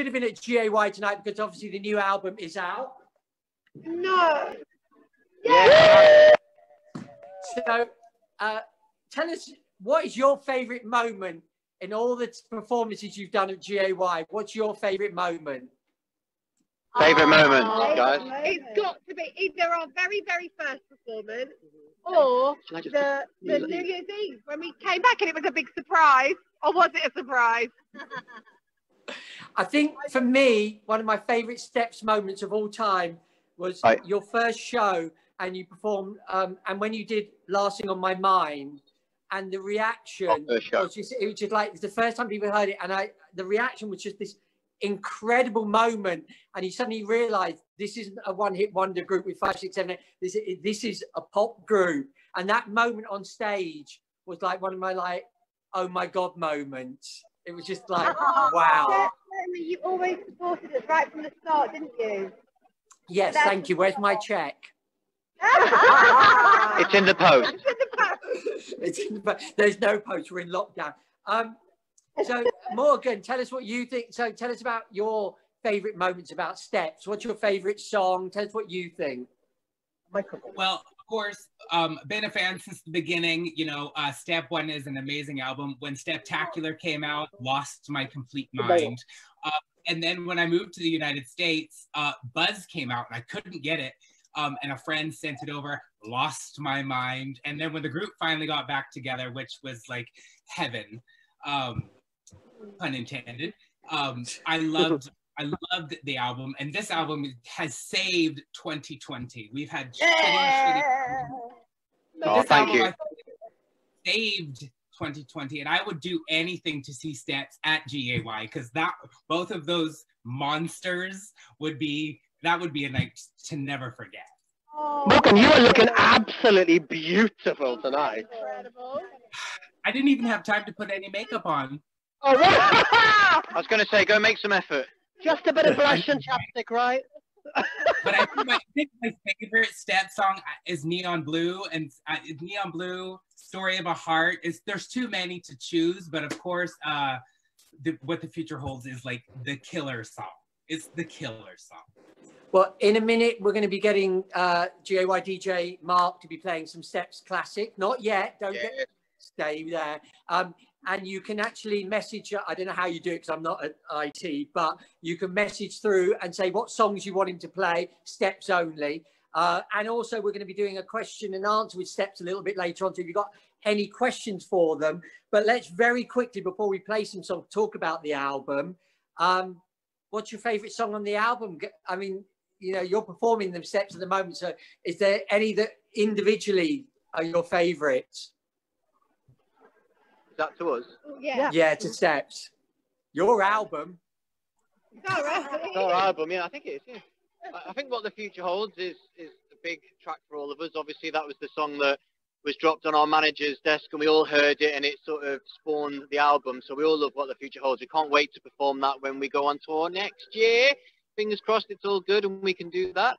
could have been at GAY tonight because obviously the new album is out. No. Yeah. So, tell us, what is your favourite moment in all the performances you've done at GAY? What's your favourite moment? Favourite moment, guys? It's got to be either our very, very first performance or the New Year's Eve when we came back and it was a big surprise. Or was it a surprise? I think for me, one of my favourite Steps moments of all time was your first show, and you performed, and when you did Last Thing on My Mind, and the reaction was just, it was just like the first time people heard it, and the reaction was just this incredible moment, and you suddenly realise this isn't a one-hit wonder group with 5, 6, 7, 8. This is a pop group, and that moment on stage was like one of my like, oh my god moments. It was just like, wow. You always supported us right from the start, didn't you? Yes, thank you. Where's my check? It's in the post. It's in the post. There's no post. We're in lockdown. So Morgan, tell us what you think. So tell us about your favourite moments about Steps. What's your favourite song? Tell us what you think. Well, of course, been a fan since the beginning. You know, Step 1 is an amazing album. When Steptacular came out, lost my complete mind. And then when I moved to the United States, Buzz came out and I couldn't get it. And a friend sent it over, lost my mind. And then when the group finally got back together, which was like heaven, pun intended, I loved the album, and this album has saved 2020. We've had shitty. Oh, thank you. Saved 2020, and I would do anything to see Steps at GAY because both of those monsters would be a night to never forget. Morgan, you are looking absolutely beautiful tonight. Incredible. I didn't even have time to put any makeup on. Oh, I was going to say, go make some effort. just a bit of blush and chapstick, right? But I think my favorite Step song is Neon Blue, and Neon Blue, Story of a Heart. There's too many to choose, but of course, What the Future Holds is like the killer song. It's the killer song. Well, in a minute, we're going to be getting GAY DJ Mark to be playing some Steps classic. Not yet. Stay there. And you can actually message, I don't know how you do it because I'm not at IT, but you can message through and say what songs you want him to play, Steps only. And also we're going to be doing a question and answer with Steps a little bit later on. So if you've got any questions for them, but let's very quickly, before we play some songs, talk about the album. What's your favorite song on the album? I mean, you know, you're performing them Steps at the moment. So is there any that individually are your favorites? Is that to us? Yeah, to Steps. Your album. All right. It's our album, yeah, I think it is. Yeah. I think What the Future Holds is a big track for all of us. Obviously, that was the song that was dropped on our manager's desk, and we all heard it, and it sort of spawned the album. So we all love What the Future Holds. We can't wait to perform that when we go on tour next year. Fingers crossed, it's all good, and we can do that.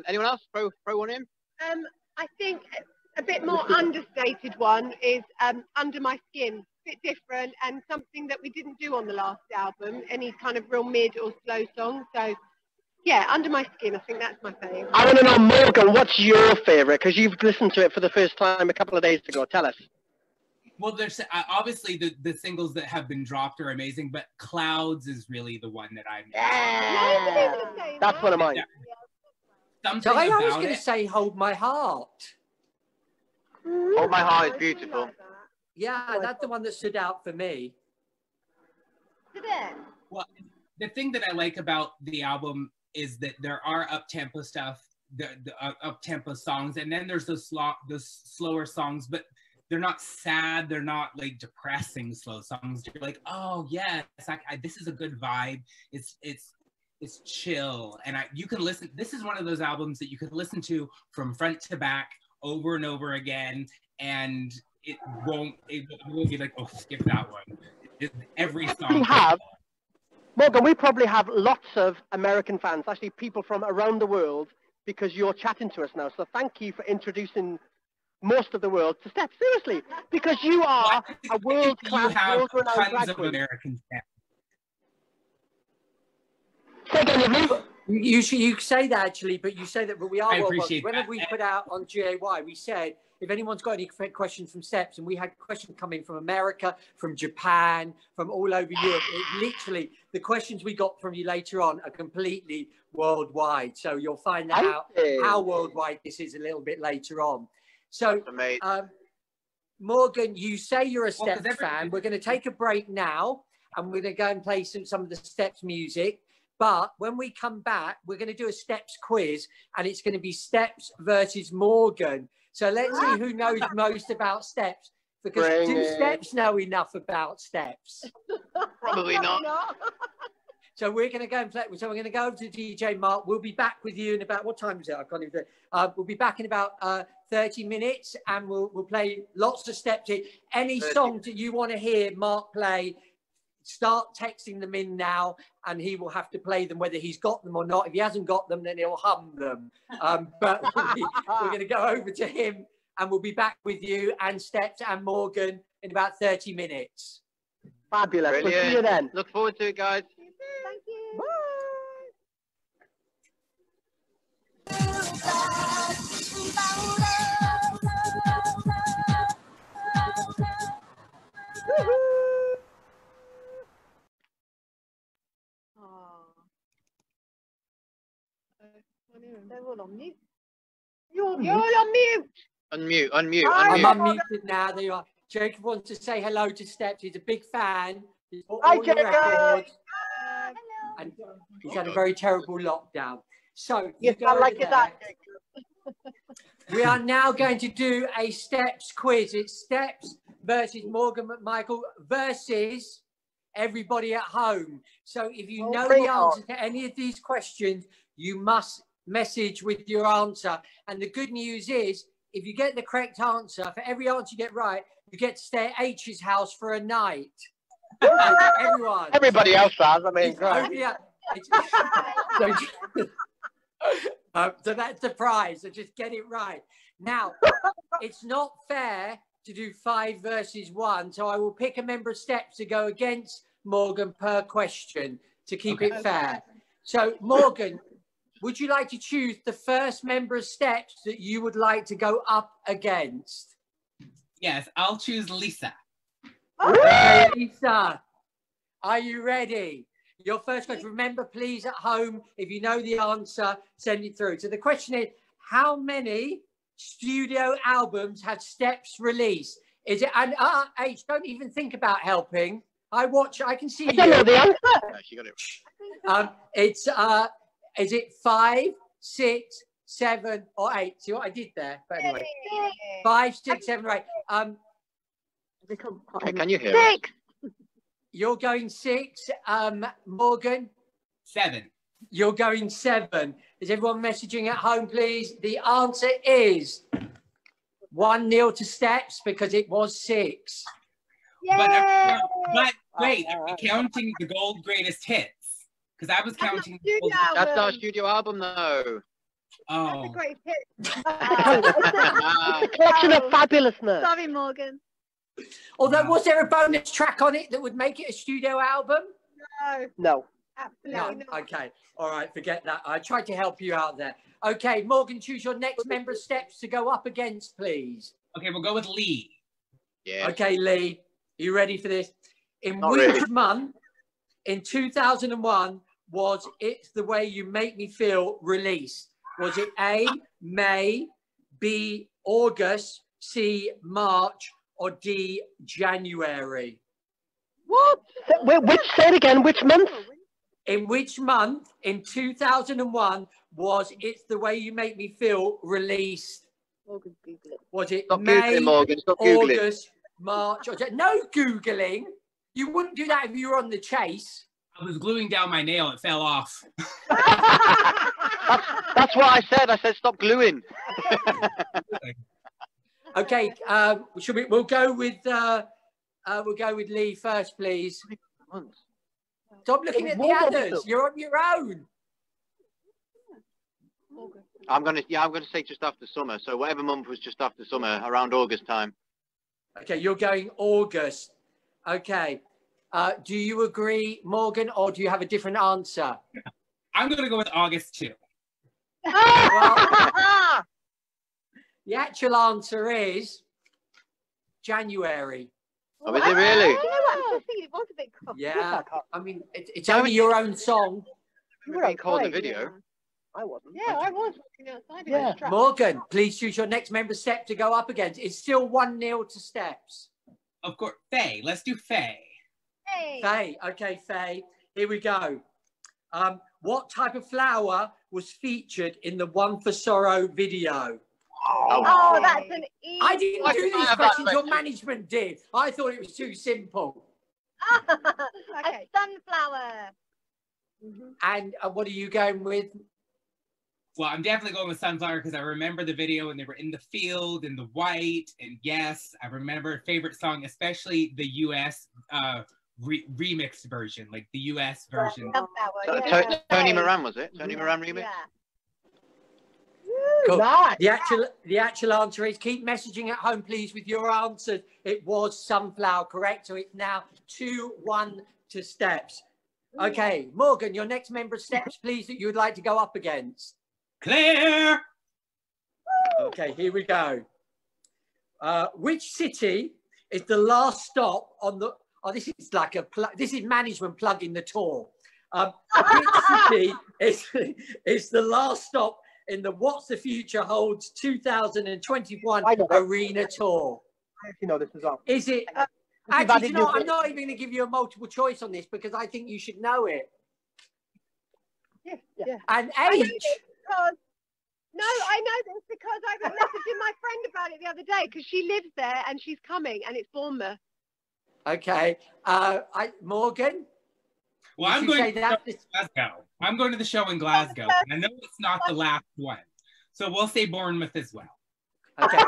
Anyone else? Throw one in. I think a bit more understated one is Under My Skin. A bit different and something that we didn't do on the last album. Any kind of real mid or slow song. So yeah, Under My Skin, I think that's my favourite. I want to know, Morgan, what's your favourite? Because you've listened to it for the first time a couple of days ago. Tell us. Well, there's obviously the singles that have been dropped are amazing, but Clouds is really the one that I'm. Yeah. That's one of mine. Yeah. So I was going to say Hold My Heart. Hold My Heart is beautiful. Yeah, that's the one that stood out for me. Well, the thing that I like about the album is that there are up-tempo stuff, the up-tempo songs, and then there's those slower songs, but they're not sad, they're not like depressing slow songs. You're like, oh yes, this is a good vibe. It's chill, and you can listen. This is one of those albums that you can listen to from front to back over and over again, and it won't be like, oh, skip that one. Every song. Morgan, we probably have lots of American fans, actually people from around the world, because you're chatting to us now. So thank you for introducing most of the world to Steps. Seriously, because you are a world-class, world-renowned drag queen. American fans. You say that actually, but you say that, but we are worldwide. Whenever we put out on GAY, we said if anyone's got any questions from Steps, and we had questions coming from America, from Japan, from all over Europe. Literally, the questions we got from you later on are completely worldwide. So you'll find that out how worldwide this is a little bit later on. So, Morgan, you say you're a Steps fan. We're going to take a break now, and we're going to go and play some of the Steps music. But when we come back, we're going to do a Steps quiz, and it's going to be Steps versus Morgan. So let's see who knows most about Steps, because do Steps know enough about Steps? Probably not. So we're going to go and play. So we're going to go over to DJ Mark. We'll be back with you in about, what time is it? I can't even do it. We'll be back in about 30 minutes, and we'll play lots of Steps. Any songs that you want to hear Mark play, start texting them in now, and he will have to play them whether he's got them or not. If he hasn't got them, then he'll hum them. But we're going to go over to him, and we'll be back with you and Steps and Morgan in about 30 minutes. Fabulous. Brilliant. We'll see you then. Look forward to it, guys. Thank you. Bye. They're all on mute. You're all on mute. Unmute. I'm unmuted now. There you are. Jacob wants to say hello to Steps. He's a big fan. He's got all the records. And he's had a very terrible lockdown. So you sound like that. We are now going to do a Steps quiz. It's Steps versus Morgan McMichael versus everybody at home. So if you know the answer to any of these questions, you must message with your answer. And the good news is, if you get the correct answer, for every answer you get right, you get to stay at H's house for a night. Everyone. Everybody else has. I mean, so that's the prize. So just get it right. Now, it's not fair to do 5 versus 1. So I will pick a member of Steps to go against Morgan per question to keep it fair. So Morgan, would you like to choose the first member of Steps that you would like to go up against? Yes, I'll choose Lisa. Okay, Lisa, are you ready? Your first question. Remember, please, at home, if you know the answer, send it through. So the question is, how many studio albums have Steps released? Is it, and H, don't even think about helping. I can see you. I don't know the answer. No, she got it. It's, is it 5, 6, 7, or 8? See what I did there? But anyway, 5, 6, 7, or 8. Okay, can you hear it? 6. You're going 6. Morgan? 7. You're going 7. Is everyone messaging at home, please? The answer is 1-0 to Steps because it was 6. But wait, are we counting the gold greatest hits? Because I was counting. That's our studio album, though. That's a great hit. A collection of fabulousness. Sorry, Morgan. Although, was there a bonus track on it that would make it a studio album? No. Absolutely not. Okay. All right. Forget that. I tried to help you out there. Okay, Morgan, choose your next member of Steps to go up against, please. Okay, we'll go with Lee. Yeah. Okay, Lee. Are you ready for this? In which month in 2001 was It's the Way You Make Me Feel released? Was it A, May, B, August, C, March, or D, January? What? Say it again. Which month? In which month in 2001 was It's the Way You Make Me Feel released? Was it Stop May, Googling, Morgan. Stop Googling. August, March, or no Googling? You wouldn't do that if you were on the chase. I was gluing down my nail. It fell off. That's what I said. I said stop gluing. Okay, we'll go with Lee first, please. Stop looking at the others. You're on your own. I'm gonna say just after summer. So whatever month was just after summer, around August time. Okay, you're going August. Okay. Do you agree, Morgan, or do you have a different answer? I'm going to go with August 2. Well, the actual answer is January. Oh, is it really? You know what? I'm just thinking it was a bit cold. Yeah, I mean, it's only your own song. You were Being called the outside. video. I wasn't. Yeah, I was walking outside. Yeah. Morgan, please choose your next member Step to go up against. It's still 1-0 to Steps. Of course, Faye. Let's do Faye. Hey. Faye, okay, Faye. Here we go. What type of flower was featured in the One for Sorrow video? Oh, that's an easy. I didn't I do can these have that questions. Your question. management did. I thought it was too simple. Okay. A sunflower. And what are you going with? Well, I'm definitely going with Sunflower because I remember the video and they were in the field in the white. And yes, I remember favorite song, especially the US remixed version, like the US version. Sunflower. So, Yeah. Tony Moran, was it? Tony Moran remix? Yeah. Cool. Nice. The actual answer is, keep messaging at home, please, with your answers. It was Sunflower, correct? So it's now 2-1 to Steps. Okay, Morgan, your next member of Steps, please, that you would like to go up against. Claire! Okay, here we go. Which city is the last stop on the... Oh, this is like a... This is management plugging the tour. Which city is the last stop in the What's the Future Holds 2021 Arena Tour? I actually know this as well. Is it... Actually, you know, I'm not even going to give you a multiple choice on this because I think you should know it. Yeah. And I know H... this because, no, I know this because I was messaging my friend about it the other day because she lives there and she's coming and it's Bournemouth. Okay. Morgan? Well, I'm going to Glasgow. I'm going to the show in Glasgow. And I know it's not the last one. So we'll say Bournemouth as well. Okay.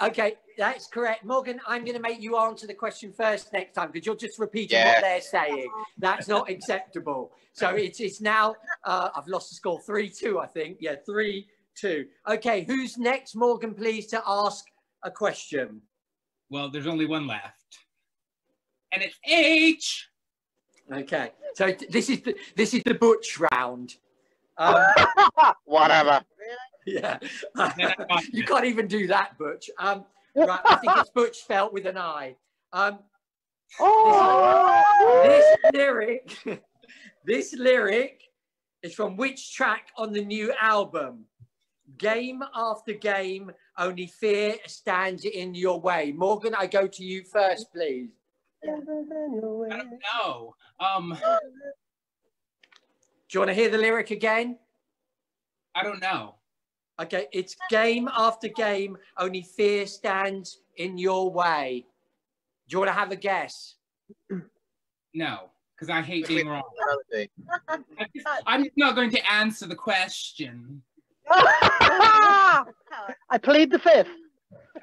Okay, that's correct. Morgan, I'm going to make you answer the question first next time because you're just repeating what they're saying. That's not acceptable. So it's now, I've lost the score, 3-2, I think. Yeah, 3-2. Okay, who's next, Morgan, please, to ask a question? Well, there's only one left. And it's H. Okay, so this is the Butch round. Whatever. Yeah, you can't even do that, Butch. Right, I think it's Butch spelt with an I. This lyric is from which track on the new album? Game after game, only fear stands in your way. Morgan, I go to you first, please. I don't know. Do you want to hear the lyric again? I don't know. Okay, it's game after game, only fear stands in your way. Do you want to have a guess? No, because I hate being wrong. I'm not going to answer the question. I plead the fifth.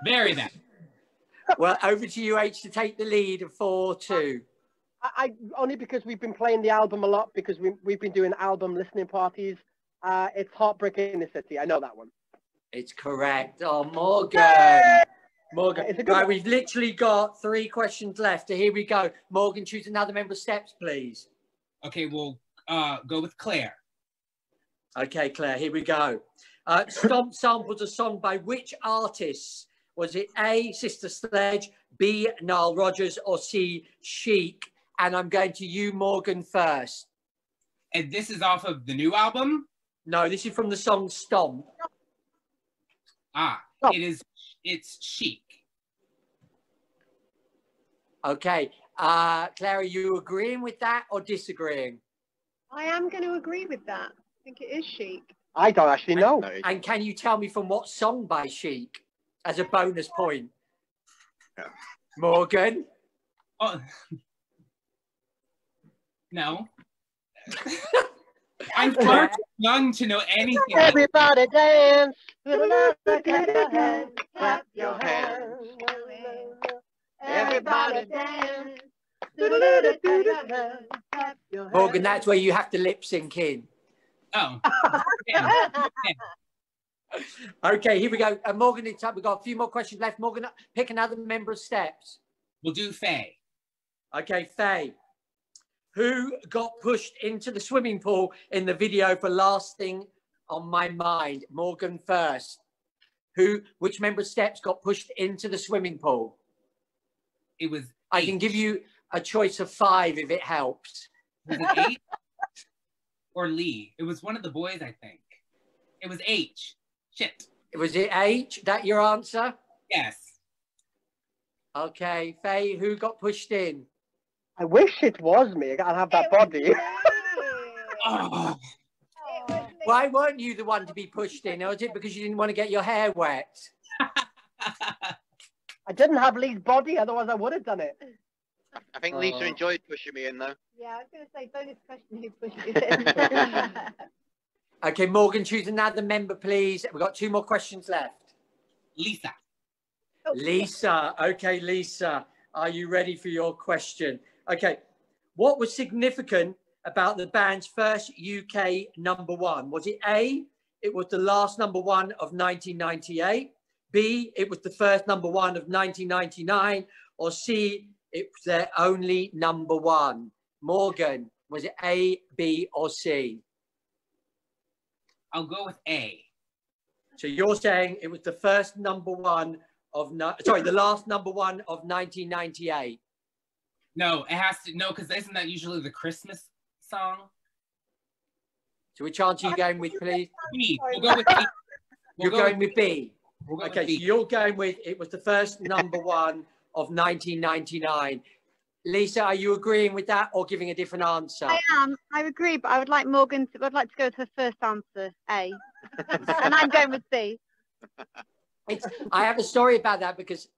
Very then. Well, over to you, H, to take the lead of 4-2. I only because we've been playing the album a lot because we've been doing album listening parties. It's Heartbreak in the City. I know that one. It's correct. Oh, Morgan. Morgan. It's a good Right, one. we've literally got 3 questions left. So here we go. Morgan, choose another member of Steps, please. Okay, we'll go with Claire. Okay, Claire, here we go. Stomp samples a song by which artists? Was it A, Sister Sledge, B, Nile Rodgers, or C, Chic? And I'm going to you, Morgan, first. And this is off of the new album? No, this is from the song Stomp. It's Chic. Okay. Claire, are you agreeing with that or disagreeing? I am going to agree with that. I think it is Chic. I don't actually know. And can you tell me from what song by Chic as a bonus point? Yeah. Morgan? Oh. No. I'm far too young to know anything. Everybody dance. Clap your hands. Clap your hands. Everybody dance. Morgan, that's where you have to lip sync in. Oh. Okay, here we go. Morgan, we've got a few more questions left. Morgan, pick another member of Steps. We'll do Faye. Okay, Faye. Who got pushed into the swimming pool in the video for Last Thing on My Mind? Morgan first. Which member of Steps got pushed into the swimming pool? It was I H. can give you a choice of 5 if it helps. Was it H or Lee? It was one of the boys, I think. It was H. Shit. Was it H? That your answer? Yes. Okay, Faye, who got pushed in? I wish it was me. I gotta have that body. Oh. Why weren't you the one to be pushed in? Or was it because you didn't want to get your hair wet? I didn't have Lee's body, otherwise I would have done it. I think Lisa enjoyed pushing me in, though. Yeah, I was going to say, bonus question, who pushed you in? Okay, Morgan, choose another member, please. We've got 2 more questions left. Lisa. Lisa. Okay, Lisa, are you ready for your question? Okay, what was significant about the band's first UK #1? Was it A, it was the last #1 of 1998, B, it was the first #1 of 1999, or C, it was their only #1? Morgan, was it A, B, or C? I'll go with A. So you're saying it was the first #1 of, the last #1 of 1998? No, it has to, no, because isn't that usually the Christmas song? So which answer are you going with, please? B. We'll go with B. You're going with B. Okay, Okay, so you're going with it was the first #1 of 1999. Lisa, are you agreeing with that or giving a different answer? I am. I agree, but I'd like to go with her first answer, A. And I'm going with B. I have a story about that because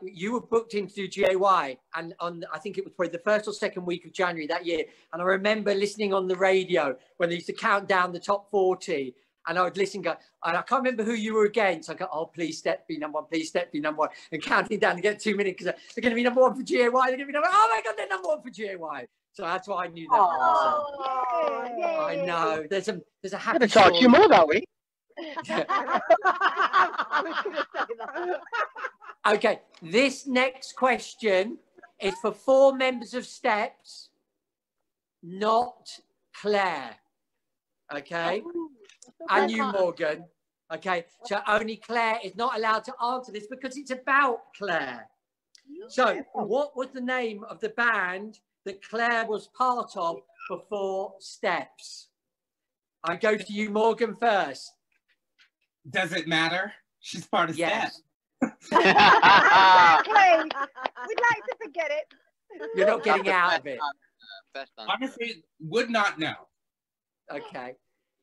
you were booked in to do GAY, and I think it was probably the 1st or 2nd week of January that year. And I remember listening on the radio when they used to count down the top 40, and I would listen, and I can't remember who you were against. I go, oh, please step be #1, please step be #1, and counting down to get 2 minutes because they're going to be #1 for GAY. They're going to be oh my God, they're #1 for GAY. So that's why I knew that answer. I know. There's a happy. I'm going to charge you more that week. I was going to say that. Okay, this next question is for 4 members of Steps, not Claire. Okay, and you, Morgan. Okay, so only Claire is not allowed to answer this because it's about Claire. So, what was the name of the band that Claire was part of before Steps? I go to you, Morgan, first. Does it matter? She's part of Steps. Exactly. We'd like to forget it. You're not getting out of it. Honestly, would not know. Okay.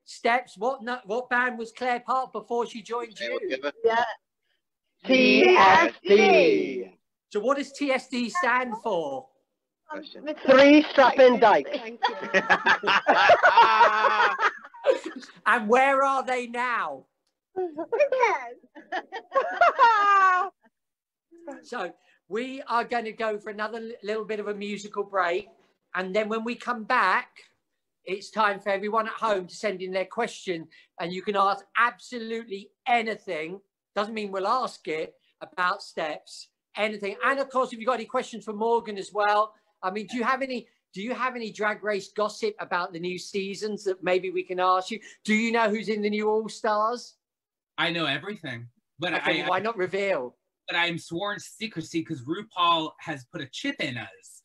Steps, what band was Claire part of before she joined you? Yeah. TSD. So what does TSD stand for? 3 strapping dykes. And where are they now? Who cares? So we are going to go for another little bit of a musical break. And then when we come back, it's time for everyone at home to send in their question. And you can ask absolutely anything. Doesn't mean we'll ask it about Steps, anything. And of course, if you've got any questions for Morgan as well. I mean, do you have any Drag Race gossip about the new seasons that maybe we can ask you? Do you know who's in the new All Stars? I know everything, but okay, why not reveal? But I'm sworn to secrecy because RuPaul has put a chip in us.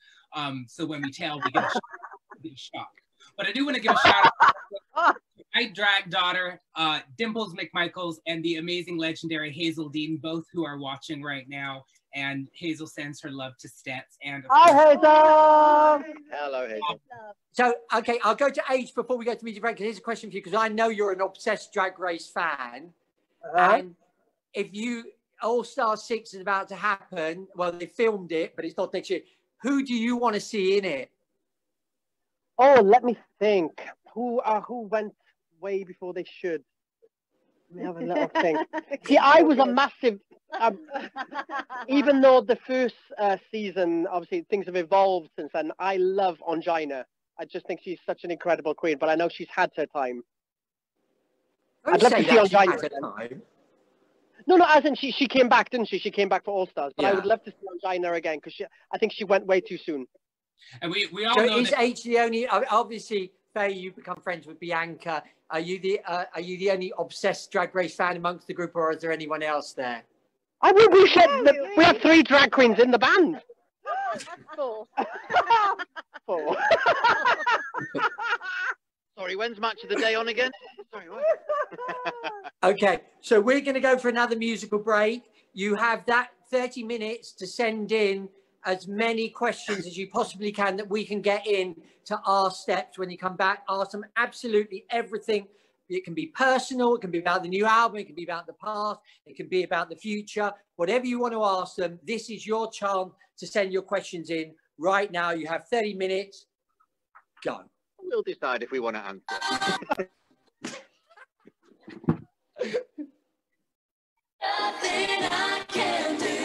So when we tell, we get a shock. But I do want to give a shout out to my drag daughter, Dimples McMichaels, and the amazing, legendary Hazel Dean, both who are watching right now. And Hazel sends her love to Steps. And hi, Hazel. Hello, Hazel. So, okay, I'll go to H before we go to music break. Here's a question for you, because I know you're an obsessed Drag Race fan. And if All Star 6 is about to happen, well, they filmed it, but it's not next year. Who do you want to see in it? Oh, let me think. Who went way before they should? Let me have a little think. See, I was a massive... even though the first season, obviously, things have evolved since then, I love Ongina. I just think she's such an incredible queen, but I know she's had her time. I'd love to see Ongina. No, as in she came back, didn't she? She came back for All Stars, but yeah. I would love to see Ongina again because I think she went way too soon. And we all So know is that. H the only? Obviously, Faye, you become friends with Bianca. Are you the only obsessed Drag Race fan amongst the group, or is there anyone else there? Oh, we have 3 drag queens in the band. 4. 4. Sorry, when's match of the day on again? Sorry, what? Okay, so we're going to go for another musical break. You have that 30 minutes to send in as many questions as you possibly can that we can get in to our steps when you come back. Ask them absolutely everything. It can be personal, it can be about the new album, it can be about the past, it can be about the future. Whatever you want to ask them, this is your chance to send your questions in right now. You have 30 minutes. Go. We'll decide if we want to answer. Nothing I can do.